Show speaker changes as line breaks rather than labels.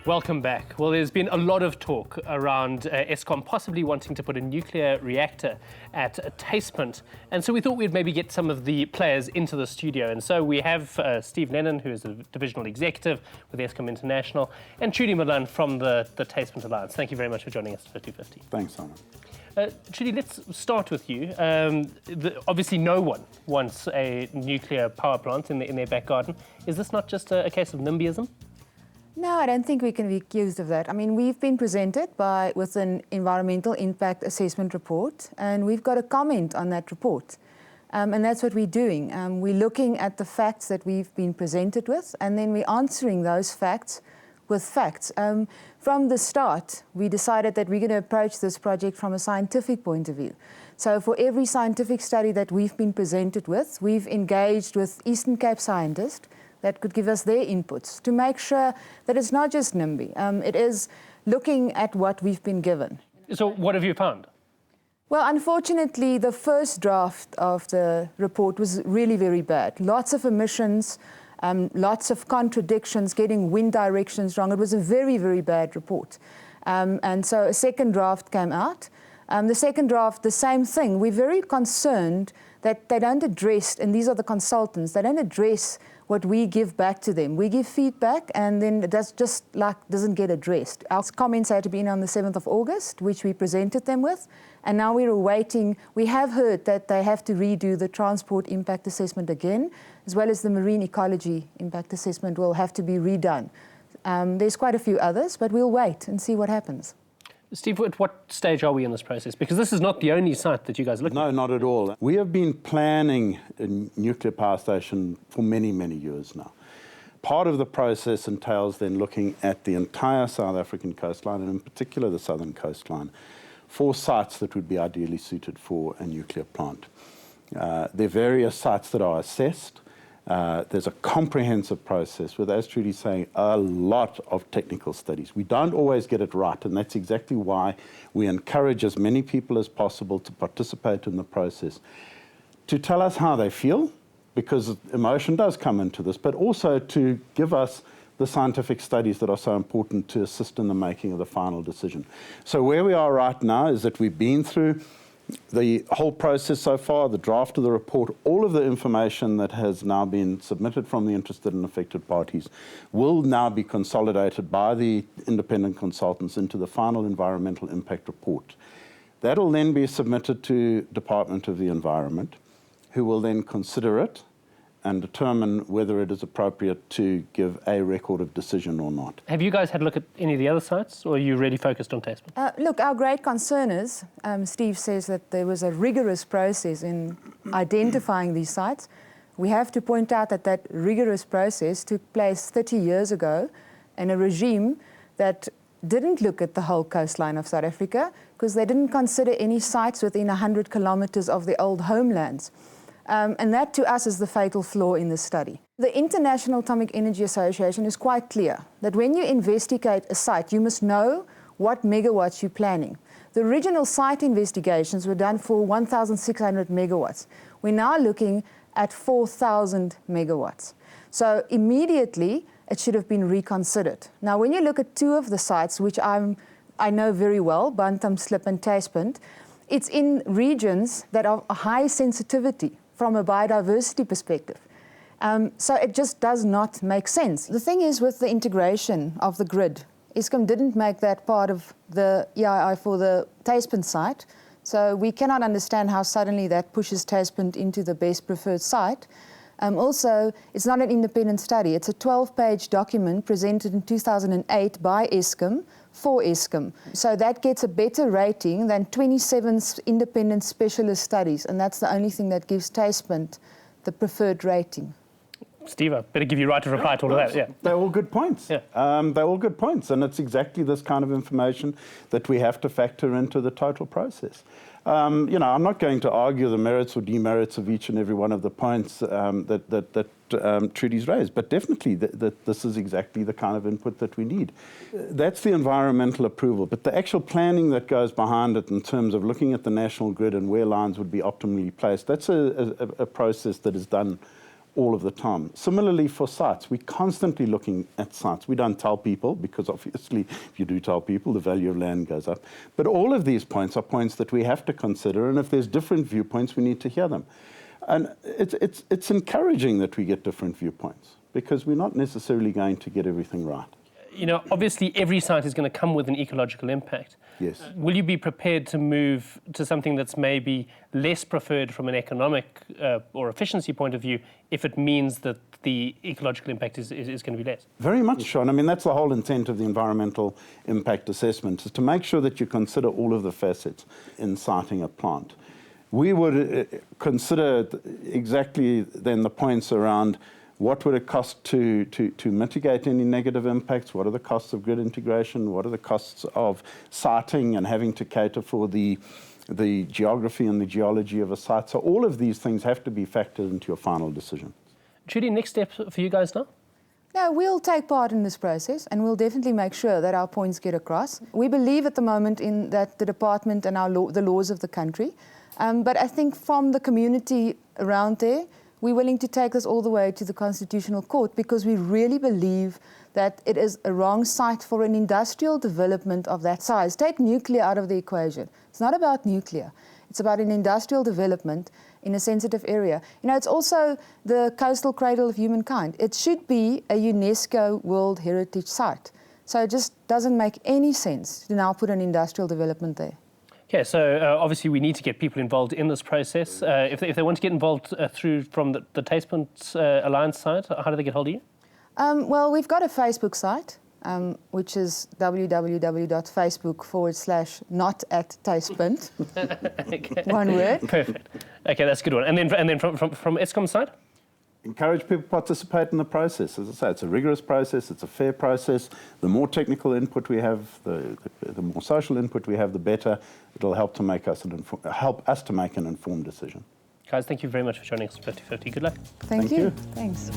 Welcome back. Well, there's been a lot of talk around Eskom possibly wanting to put a nuclear reactor at Thyspunt. And so we thought we'd maybe get some of the players into the studio. And so we have Steve Lennon, who is a divisional executive with Eskom International, and Trudy Malan from the Thyspunt Alliance. Thank you very much for joining us at 50/50.
Thanks, Simon.
Trudy, let's start with you. Obviously, no one wants a nuclear power plant in their back garden. Is this not just a case of NIMBYism?
No, I don't think we can be accused of that. I mean, we've been presented with an environmental impact assessment report, and we've got a comment on that report. And that's what we're doing. We're looking at the facts that we've been presented with, and then we're answering those facts with facts. From the start, we decided that we're going to approach this project from a scientific point of view. So for every scientific study that we've been presented with, we've engaged with Eastern Cape scientists that could give us their inputs to make sure that it's not just NIMBY. It is looking at what we've been given.
So what have you found?
Well, unfortunately, the first draft of the report was really very bad. Lots of omissions, lots of contradictions, getting wind directions wrong. It was a very, very bad report. And so a second draft came out. The second draft, the same thing. We're very concerned that they don't address, and these are the consultants, they don't address what we give back to them. We give feedback and then it doesn't get addressed. Our comments had to be in on the 7th of August, which we presented them with, and now we're awaiting. We have heard that they have to redo the transport impact assessment again, as well as the marine ecology impact assessment will have to be redone. There's quite a few others, but we'll wait and see what happens.
Steve, at what stage are we in this process? Because this is not the only site that you guys are looking at.
No, not at all. We have been planning a nuclear power station for many, many years now. Part of the process entails then looking at the entire South African coastline, and in particular the southern coastline, for sites that would be ideally suited for a nuclear plant. There are various sites that are assessed. There's a comprehensive process with, as Trudy's saying, a lot of technical studies. We don't always get it right, and that's exactly why we encourage as many people as possible to participate in the process, to tell us how they feel, because emotion does come into this, but also to give us the scientific studies that are so important to assist in the making of the final decision. So where we are right now is that we've been through the whole process so far, the draft of the report, all of the information that has now been submitted from the interested and affected parties will now be consolidated by the independent consultants into the final environmental impact report. That will then be submitted to Department of the Environment, who will then consider it and determine whether it is appropriate to give a record of decision or not.
Have you guys had a look at any of the other sites, or are you really focused on Thyspunt?
Look, our great concern is, Steve says that there was a rigorous process in identifying these sites. We have to point out that that rigorous process took place 30 years ago in a regime that didn't look at the whole coastline of South Africa because they didn't consider any sites within 100 kilometers of the old homelands. And that, to us, is the fatal flaw in the study. The International Atomic Energy Association is quite clear that when you investigate a site, you must know what megawatts you're planning. The original site investigations were done for 1,600 megawatts. We're now looking at 4,000 megawatts. So immediately, it should have been reconsidered. Now, when you look at two of the sites, which I know very well, Bantam, Slip and Thyspunt, it's in regions that are high sensitivity from a biodiversity perspective. So it just does not make sense. The thing is, with the integration of the grid, Eskom didn't make that part of the EII for the Thyspunt site, so we cannot understand how suddenly that pushes Thyspunt into the best preferred site. Also, it's not an independent study. It's a 12-page document presented in 2008 by Eskom for Eskom. So that gets a better rating than 27 independent specialist studies, and that's the only thing that gives Thyspunt the preferred rating.
Steve, I better give you right to reply to all of that. Yeah.
They're all good points.
Yeah.
They're all good points, and it's exactly this kind of information that we have to factor into the total process. I'm not going to argue the merits or demerits of each and every one of the points that Trudy's raised, but definitely this is exactly the kind of input that we need. That's the environmental approval, but the actual planning that goes behind it in terms of looking at the national grid and where lines would be optimally placed, that's a process that is done all of the time. Similarly for sites, we're constantly looking at sites. We don't tell people, because obviously if you do tell people, the value of land goes up. But all of these points are points that we have to consider, and if there's different viewpoints, we need to hear them. And it's encouraging that we get different viewpoints, because we're not necessarily going to get everything right.
You know, obviously every site is going to come with an ecological impact.
Yes.
Will you be prepared to move to something that's maybe less preferred from an economic or efficiency point of view if it means that the ecological impact is going to be less?
Very much, Sean. I mean, that's the whole intent of the environmental impact assessment, is to make sure that you consider all of the facets in siting a plant. We would consider exactly then the points around what would it cost to mitigate any negative impacts? What are the costs of grid integration? What are the costs of siting and having to cater for the geography and the geology of a site? So all of these things have to be factored into your final decision.
Trudy, next step for you guys now?
No, we'll take part in this process, and we'll definitely make sure that our points get across. We believe at the moment in that the department and the laws of the country, but I think from the community around there, we're willing to take this all the way to the Constitutional Court, because we really believe that it is a wrong site for an industrial development of that size. Take nuclear out of the equation. It's not about nuclear. It's about an industrial development in a sensitive area. You know, it's also the coastal cradle of humankind. It should be a UNESCO World Heritage Site. So it just doesn't make any sense to now put an industrial development there.
Okay, so obviously we need to get people involved in this process. If they want to get involved from the Thyspunt Alliance side, how do they get hold of you?
Well, we've got a Facebook site, which is www.facebook.com/not@Thyspunt.
Okay.
One word.
Perfect. Okay, that's a good one. And then from Eskom side?
Encourage people to participate in the process. As I say, it's a rigorous process, it's a fair process. The more technical input we have, the more social input we have, the better. It'll help to make us help us to make an informed decision.
Guys, thank you very much for joining us 50/50. Good luck.
Thank you.
you.
Thanks.